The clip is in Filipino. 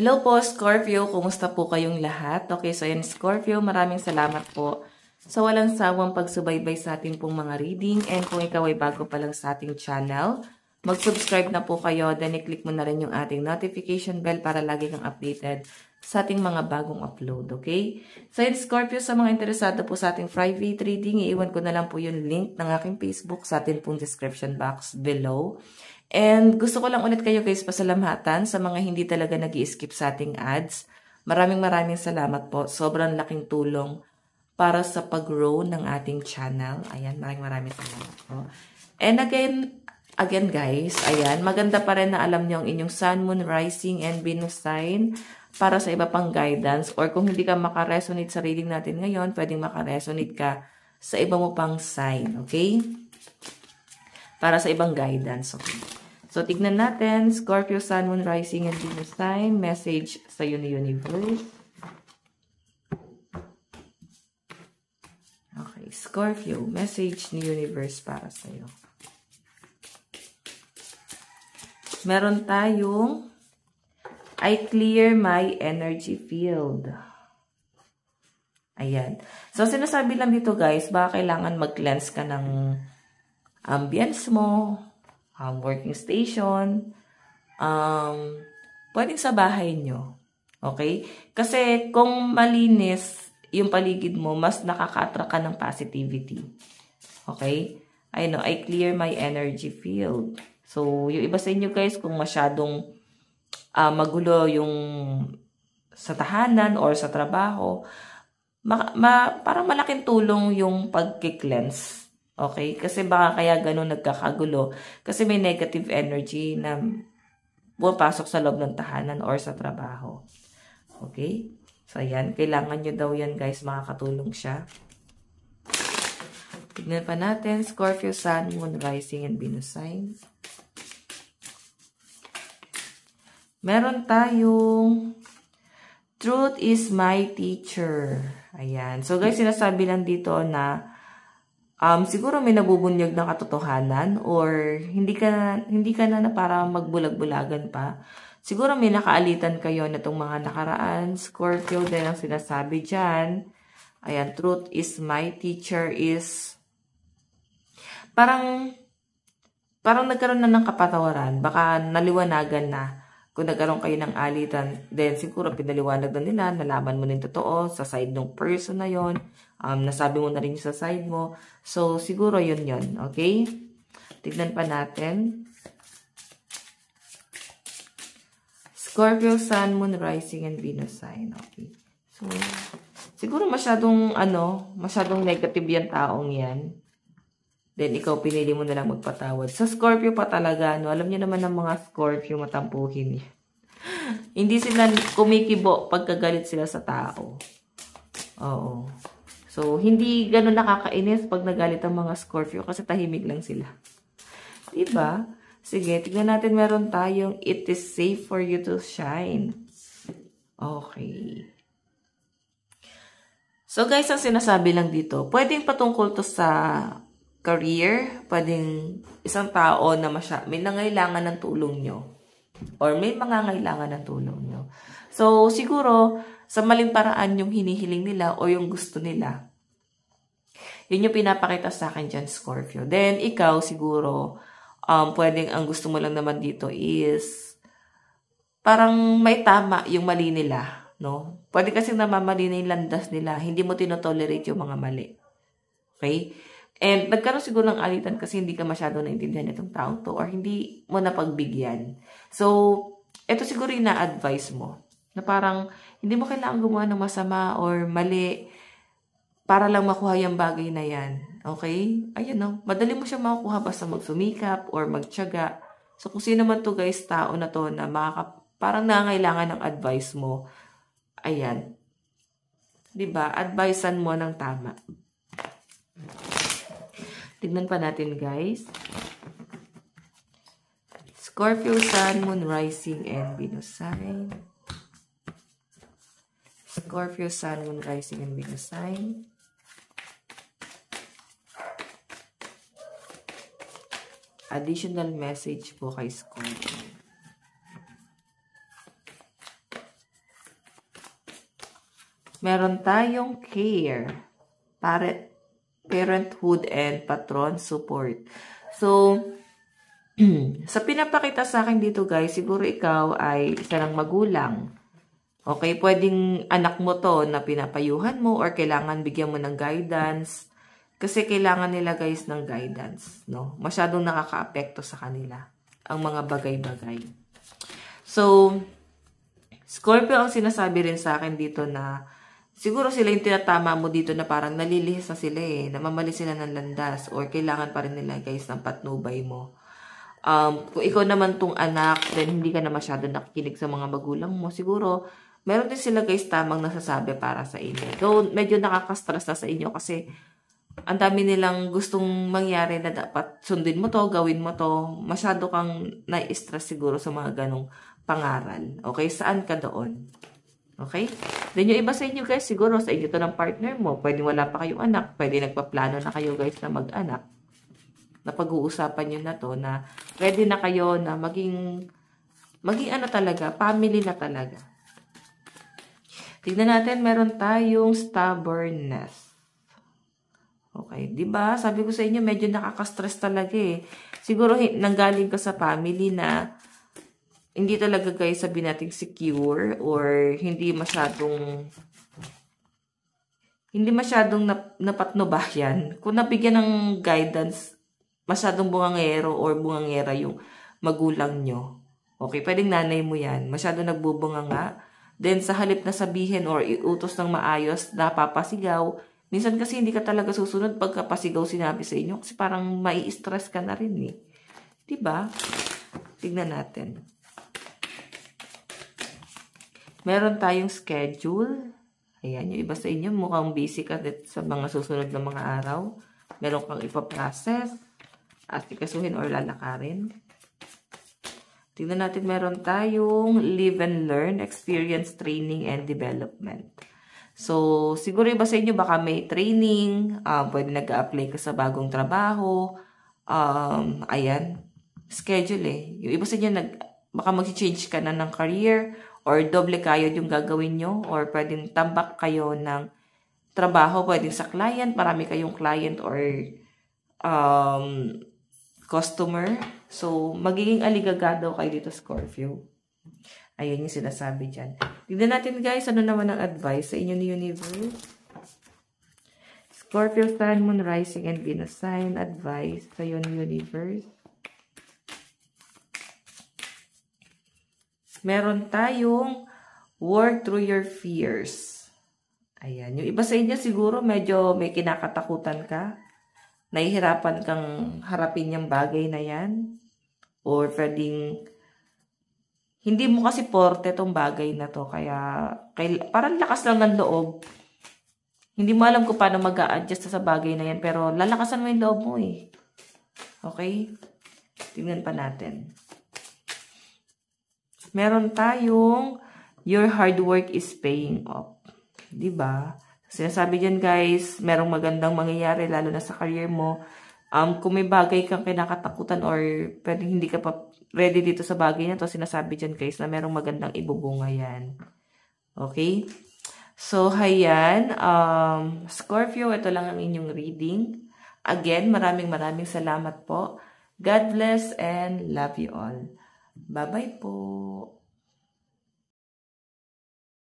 Hello po, Scorpio. Kumusta po kayong lahat? Okay, so yan, Scorpio, maraming salamat po sa walang sawang pagsubaybay sa ating pong mga reading. And kung ikaw ay bago pa lang sa ating channel, mag-subscribe na po kayo. Then, i-click mo na rin yung ating notification bell para lagi kang updated sa ating mga bagong upload. Okay? So yan, Scorpio, sa mga interesado po sa ating private reading, iiwan ko na lang po yung link ng aking Facebook sa ating pong description box below. And gusto ko lang ulit kayo guys pasalamatan sa mga hindi talaga nag-i-skip sa ating ads. Maraming salamat po. Sobrang laking tulong para sa pag-grow ng ating channel. Ayan, maraming salamat po. And again guys, ayan, maganda pa rin na alam niyo ang inyong Sun, Moon, Rising, and Venus sign para sa iba pang guidance. Or kung hindi ka makaresonate sa reading natin ngayon, pwedeng makaresonate ka sa iba mo pang sign. Okay? Para sa ibang guidance. Okay? So, tignan natin, Scorpio, Sun, Moon, Rising, and Venus sign, message sa universe. Okay, Scorpio, message ni universe para sa'yo. Meron tayong, I clear my energy field. Ayan. So, sinasabi lang dito guys, baka kailangan mag-cleanse ka ng ambience mo, working station, pwedeng sa bahay nyo. Okay? Kasi kung malinis yung paligid mo, mas nakaka-attract ka ng positivity. Okay? I know, I clear my energy field. So, yung iba sa inyo guys, kung masyadong magulo yung sa tahanan or sa trabaho, parang malaking tulong yung pag-cleanse. Okay? Kasi baka kaya ganun nagkakagulo. Kasi may negative energy na pumapasok sa loob ng tahanan or sa trabaho. Okay? So, ayan. Kailangan nyo daw yan, guys. Makakatulong siya. Tignan pa natin. Scorpio, Sun, Moon, Rising, and Venus sign. Meron tayong Truth is my teacher. Ayan. So, guys, sinasabi lang dito na siguro may nabubunyag ng katotohanan or hindi ka na para magbulag-bulagan pa. Siguro may nakaalitan kayo na itong mga nakaraan. Scorpio din ang sinasabi dyan. Ayan, truth is my teacher is parang nagkaroon na ng kapatawaran. Baka naliwanagan na kung nagkaroon kayo ng alitan. Then siguro pinaliwanag na nila, nalaman mo na yung totoo sa side ng person na yon. Nasabi mo na rin sa side mo. So, siguro yun. Okay? Tignan pa natin. Scorpio, Sun, Moon, Rising, and Venus sign. Okay. So, siguro masyadong negative yan taong yan. Then, ikaw pinili mo na lang magpatawad. Sa Scorpio pa talaga, alam niyo naman ng mga Scorpio matampuhin. Hindi sila kumikibo pagkagalit sila sa tao. Oo. So, hindi ganun nakakainis pag nagalit ang mga Scorpio kasi tahimik lang sila. Diba? Sige, tignan natin meron tayong it is safe for you to shine. Okay. So, guys, ang sinasabi lang dito, pwedeng patungkol to sa career, pwedeng isang tao na may nangailangan ng tulong nyo. Or may mangangailangan ng tulong nyo. So, siguro, sa maling paraan yung hinihiling nila o yung gusto nila. Yun yung pinapakita sa akin dyan, Scorpio. Then, ikaw siguro, pwedeng ang gusto mo lang naman dito is parang may tama yung mali nila. No? Pwede kasi namamali na yung landas nila. Hindi mo tinotolerate yung mga mali. Okay? And nagkaroon siguro ng alitan kasi hindi ka masyado naintindihan itong tao to or hindi mo napagbigyan. So, ito siguro yung na-advise mo. Na parang, hindi mo kailangan gumawa ng masama or mali para lang makuha yung bagay na yan. Okay? Ayan no. Madali mo siya makukuha basta magsumikap or magtiyaga. So, kung sino man to guys, tao na to na parang nangangailangan ng advice mo. Ayan. Diba? Advisean mo ng tama. Tignan pa natin guys. Scorpio, Sun, Moon, Rising, and Venus sign. Scorpio, Sun, Moon, Rising, and Venus sign. Additional message po kay Scorpio. Meron tayong care, parenthood, and patron support. So, sa pinapakita sa akin dito guys, siguro ikaw ay isa ng magulang. Okay, pwedeng anak mo to na pinapayuhan mo or kailangan bigyan mo ng guidance. Kasi kailangan nila guys ng guidance, no? Masyadong nakakaapekto sa kanila ang mga bagay-bagay. So, Scorpio ang sinasabi rin sa akin dito na siguro sila yung tinatama mo dito na parang nalilihis na sila namamali sila ng landas or kailangan pa rin nila guys ng patnubay mo. Kung ikaw naman tong anak, then hindi ka na masyado nakikinig sa mga magulang mo, siguro meron din sila guys tamang nasasabi para sa inyo. Though medyo nakaka-stress na sa inyo kasi ang dami nilang gustong mangyari na dapat sundin mo to, gawin mo to. Masyado kang na-stress siguro sa mga ganong pangaral. Okay? Saan ka doon? Okay? Then yung iba sa inyo guys, siguro sa inyo to ng partner mo. Pwede wala pa kayong anak. Pwede nagpaplano na kayo guys na mag-anak. Napag-uusapan nyo na to na ready na kayo na maging ano talaga, family na talaga. Tignan natin, meron tayong stubbornness. Okay, di ba? Sabi ko sa inyo, medyo nakaka-stress talaga Siguro nanggaling ka sa family na hindi talaga guys sabihin natin secure or hindi masyadong napatnubayan. Kung nabigyan ng guidance, masyadong bungangero or bungangera yung magulang nyo. Okay, pwedeng nanay mo yan. Masyadong nagbubunga nga. Then, sa halip na sabihin or iutos ng maayos, napapasigaw. Minsan kasi hindi ka talaga susunod pagkapasigaw sinabi sa inyo kasi parang mai-stress ka na rin Diba? Tignan natin. Meron tayong schedule. Ayan, yung iba sa inyo mukhang busy ka sa mga susunod na mga araw. Meron kang ipaprocess, asikasuhin or lalakarin. Tignan natin, meron tayong live and learn, experience, training, and development. So, siguro iba sa inyo baka may training, pwede nag-a-apply ka sa bagong trabaho. Ayan, schedule Yung iba sa inyo, baka mag-change ka na ng career or doble kayod yung gagawin nyo or pwedeng tambak kayo ng trabaho, pwedeng sa client, marami kayong client or customer. So, magiging aligagado kayo dito, Scorpio. Ayun yung sinasabi dyan. Tignan natin guys, ano naman ang advice sa inyo ni Universe. Scorpio, Sun, Moon, Rising, and Venus sign. Advice sa iyo ni Universe. Meron tayong work through your fears. Ayan. Yung iba sa inyo siguro medyo may kinakatakutan ka. Nahihirapan kang harapin yung bagay na yan. Or pwedeng hindi mo kasi porte tong bagay na to. Kaya parang lakas lang ng loob. Hindi mo alam kung paano mag-a-adjust sa bagay na yan. Pero lalakasan mo yung loob mo Okay? Tingnan pa natin. Meron tayong your hard work is paying off. Diba? Sinasabi dyan guys, merong magandang mangyayari lalo na sa career mo. Kung may bagay kang kinakatakutan or pwedeng hindi ka pa ready dito sa bagay na to, sinasabi dyan guys na merong magandang ibubunga yan. Okay? So, hayan. Scorpio, ito lang ang inyong reading. Again, maraming salamat po. God bless and love you all. Bye-bye po.